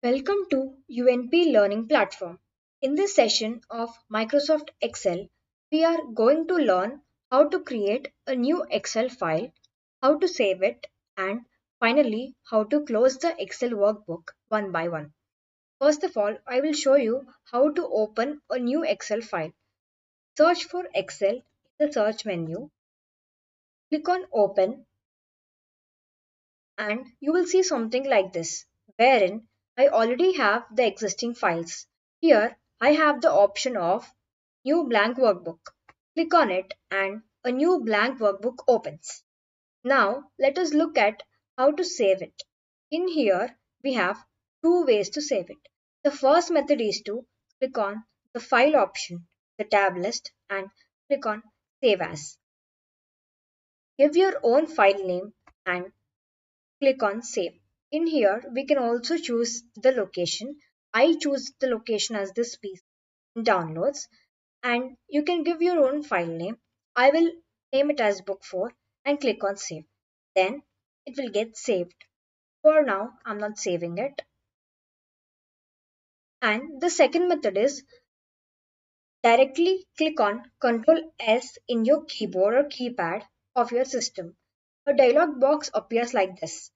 Welcome to UNP Learning Platform. In this session of Microsoft Excel, we are going to learn how to create a new Excel file, how to save it, and finally how to close the Excel workbook one by one. First of all, I will show you how to open a new Excel file. Search for Excel in the search menu, click on Open, and you will see something like this, wherein I already have the existing files. Here I have the option of New Blank Workbook. Click on it and a new blank workbook opens. Now let us look at how to save it. In here we have two ways to save it. The first method is to click on the file option, the tab list, and click on Save As. Give your own file name and click on Save. In here, we can also choose the location. I choose the location as this piece downloads, and you can give your own file name. I will name it as book 4 and click on Save. Then it will get saved. For now, I'm not saving it. And the second method is directly click on Ctrl S in your keyboard or keypad of your system. A dialog box appears like this.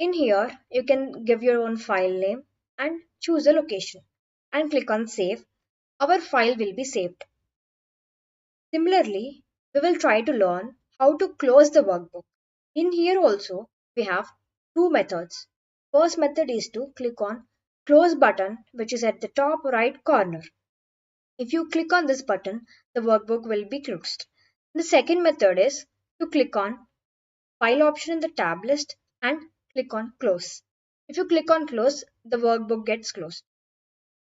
In here, you can give your own file name and choose a location and click on Save. Our file will be saved. Similarly, we will try to learn how to close the workbook. In here also, we have two methods. First method is to click on Close button, which is at the top right corner. If you click on this button, the workbook will be closed. The second method is to click on File option in the tab list and click on Close. If you click on Close, the workbook gets closed.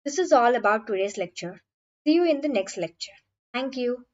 This is all about today's lecture. See you in the next lecture. Thank you.